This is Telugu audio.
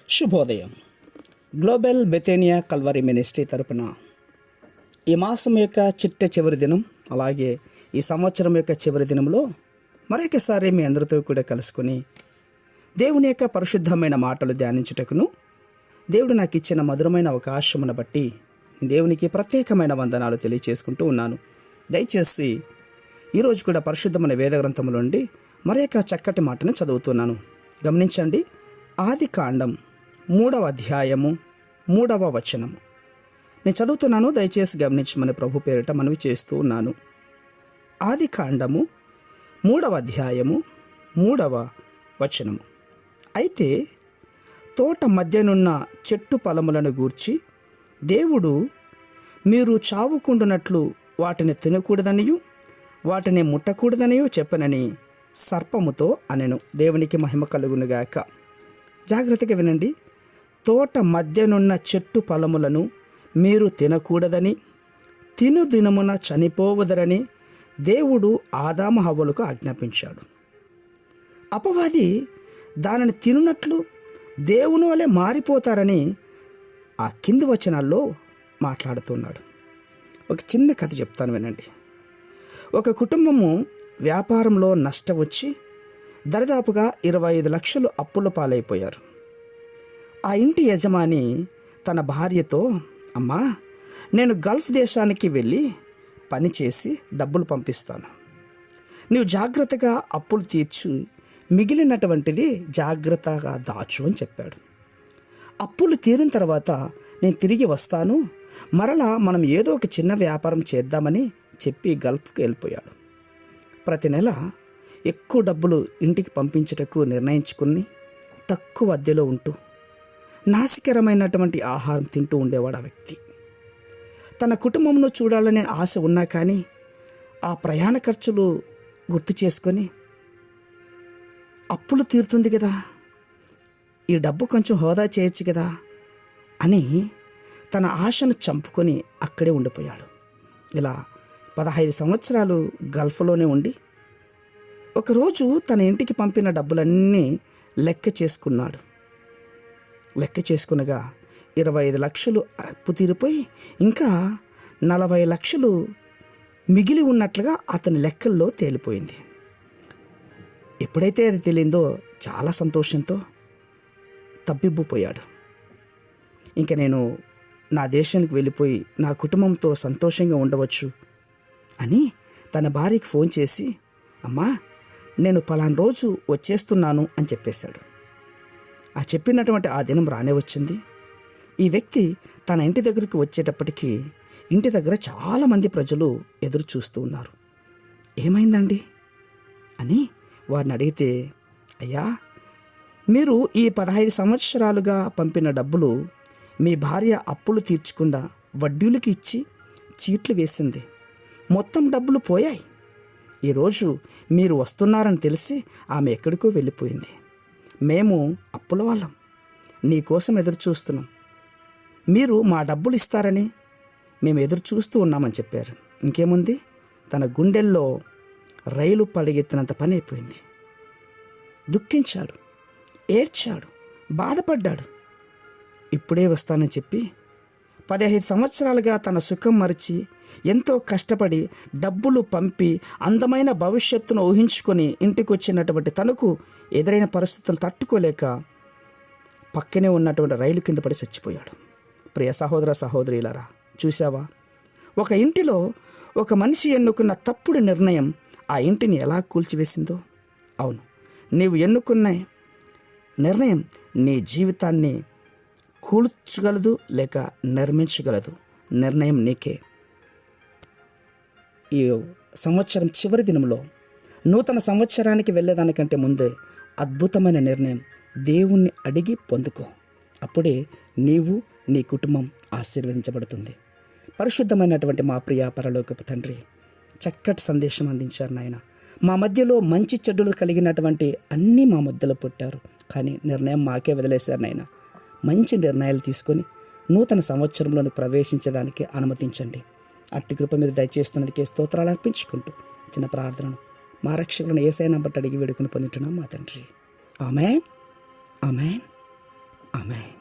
శుభోదయం. గ్లోబల్ బెతేనియా కల్వరి మినిస్ట్రీ తరపున ఈ మాసం యొక్క చివరి దినం, అలాగే ఈ సంవత్సరం యొక్క చివరి దినంలో మరొకసారి మీ అందరితో కూడా కలుసుకొని దేవుని యొక్క పరిశుద్ధమైన మాటలు ధ్యానించుటకును దేవుడు నాకు ఇచ్చిన మధురమైన అవకాశమును బట్టి దేవునికి ప్రత్యేకమైన వందనాలు తెలియచేసుకుంటూ ఉన్నాను. దయచేసి ఈరోజు కూడా పరిశుద్ధమైన వేద గ్రంథముల నుండి మరొక చక్కటి మాటను చదువుతున్నాను. గమనించండి. ఆది కాండం 3వ అధ్యాయము 3వ వచనము నేను చదువుతున్నాను. దయచేసి గమనించమని ప్రభు పేరిట మనవి చేస్తూ ఉన్నాను. ఆది కాండము 3వ అధ్యాయము 3వ వచనము. అయితే తోట మధ్యనున్న చెట్టు ఫలములను గూర్చి దేవుడు మీరు చావుకుండునట్లు వాటిని తినకూడదనియు వాటిని ముట్టకూడదనియు చెప్పనని సర్పముతో అనెను. దేవునికి మహిమ కలుగునుగాక. జాగ్రత్తగా వినండి. తోట మధ్యనున్న చెట్టు ఫలములను మీరు తినకూడదని, తిను దినమున చనిపోవదరని దేవుడు ఆదాము హవ్వలకు ఆజ్ఞాపించాడు. అపవాది దానిని తినునట్లు దేవుని వలె మారిపోతారని ఆ కింది వచనాల్లో మాట్లాడుతున్నాడు. ఒక చిన్న కథ చెప్తాను, వినండి. ఒక కుటుంబము వ్యాపారంలో నష్టం వచ్చి దరిదాపుగా 25 లక్షలు అప్పుల పాలైపోయారు. ఆ ఇంటి యజమాని తన భార్యతో, అమ్మా, నేను గల్ఫ్ దేశానికి వెళ్ళి పనిచేసి డబ్బులు పంపిస్తాను, నీవు జాగ్రత్తగా అప్పులు తీర్చి మిగిలినటువంటిది జాగ్రత్తగా దాచు అని చెప్పాడు. అప్పులు తీరిన తర్వాత నేను తిరిగి వస్తాను, మరలా మనం ఏదో ఒక చిన్న వ్యాపారం చేద్దామని చెప్పి గల్ఫ్కి వెళ్ళిపోయాడు. ప్రతి నెల ఎక్కువ డబ్బులు ఇంటికి పంపించుటకు నిర్ణయించుకుని తక్కువ అద్దెలో ఉంటూ నాసికరమైనటువంటి ఆహారం తింటూ ఉండేవాడు ఆ వ్యక్తి. తన కుటుంబంలో చూడాలనే ఆశ ఉన్నా కానీ ఆ ప్రయాణ ఖర్చులు గుర్తు చేసుకొని అప్పులు తీరుతుంది కదా, ఈ డబ్బు కొంచెం హోదా చేయొచ్చు కదా అని తన ఆశను చంపుకొని అక్కడే ఉండిపోయాడు. ఇలా 15 సంవత్సరాలు గల్ఫ్లోనే ఉండి ఒకరోజు తన ఇంటికి పంపిన డబ్బులన్నీ లెక్క చేసుకున్నాడు. లెక్క చేసుకునగా 25 లక్షలు అప్పు తీరిపోయి ఇంకా 40 లక్షలు మిగిలి ఉన్నట్లుగా అతని లెక్కల్లో తేలిపోయింది. ఎప్పుడైతే అది తెలియందో చాలా సంతోషంతో తబ్బిబ్బుపోయాడు. ఇంకా నేను నా దేశానికి వెళ్ళిపోయి నా కుటుంబంతో సంతోషంగా ఉండవచ్చు అని తన భార్యకి ఫోన్ చేసి, అమ్మా, నేను పలానా రోజు వచ్చేస్తున్నాను అని చెప్పేశాడు. ఆ చెప్పినటువంటి ఆ దినం రానే వచ్చింది. ఈ వ్యక్తి తన ఇంటి దగ్గరికి వచ్చేటప్పటికి ఇంటి దగ్గర చాలామంది ప్రజలు ఎదురు చూస్తూ ఉన్నారు. ఏమైందండి అని వారిని అడిగితే, అయ్యా, మీరు ఈ 15 సంవత్సరాలుగా పంపిన డబ్బులు మీ భార్య అప్పులు తీర్చకుండా వడ్డీలకి ఇచ్చి చీట్లు వేసింది, మొత్తం డబ్బులు పోయాయి. ఈరోజు మీరు వస్తున్నారని తెలిసి ఆమె ఎక్కడికో వెళ్ళిపోయింది. మేము అప్పుల వాళ్ళం, నీకోసం ఎదురు చూస్తున్నాం, మీరు మా డబ్బులు ఇస్తారని మేము ఎదురు చూస్తూ ఉన్నామని చెప్పారు. ఇంకేముంది, తన గుండెల్లో రైలు పరిగెత్తినంత పని అయిపోయింది. దుఃఖించాడు, ఏడ్చాడు, బాధపడ్డాడు. ఇప్పుడే వస్తానని చెప్పి 15 సంవత్సరాలుగా తన సుఖం మరిచి ఎంతో కష్టపడి డబ్బులు పంపి అందమైన భవిష్యత్తును ఊహించుకొని ఇంటికి వచ్చినటువంటి తనకు ఎదురైన పరిస్థితులు తట్టుకోలేక పక్కనే ఉన్నటువంటి రైలు కింద పడి చచ్చిపోయాడు. ప్రియ సహోదర సహోదరులారా, చూసావా, ఒక ఇంటిలో ఒక మనిషి ఎన్నుకున్న తప్పుడు నిర్ణయం ఆ ఇంటిని ఎలా కూల్చివేసిందో. అవును, నీవు ఎన్నుకున్న నిర్ణయం నీ జీవితాన్ని కూల్చగలదు లేక నిర్మించగలదు. నిర్ణయం నీకే. ఈ సంవత్సరం చివరి దినంలో నూతన సంవత్సరానికి వెళ్ళేదానికంటే ముందే అద్భుతమైన నిర్ణయం దేవుణ్ణి అడిగి పొందుకో. అప్పుడే నీవు నీ కుటుంబం ఆశీర్వదించబడుతుంది. పరిశుద్ధమైనటువంటి మా ప్రియ పరలోకపు తండ్రి, చక్కటి సందేశం అందించారు నాయన. మా మధ్యలో మంచి చెడ్డలు కలిగినటువంటి అన్నీ మా మధ్యలో పుట్టారు, కానీ నిర్ణయం మాకే వదిలేశారు నాయన. మంచి నిర్ణయాలు తీసుకొని నూతన సంవత్సరంలోని ప్రవేశించడానికి అనుమతించండి. అట్టి కృప మీద దయచేస్తున్నదికే స్తోత్రాలు అర్పించుకుంటూ చిన్న ప్రార్థనను మా రక్షకులను యేసయ్య నంబట అడిగి వేడుకొని పొందుతున్నాం మా తండ్రి. ఆమేన్, ఆమేన్, ఆమేన్.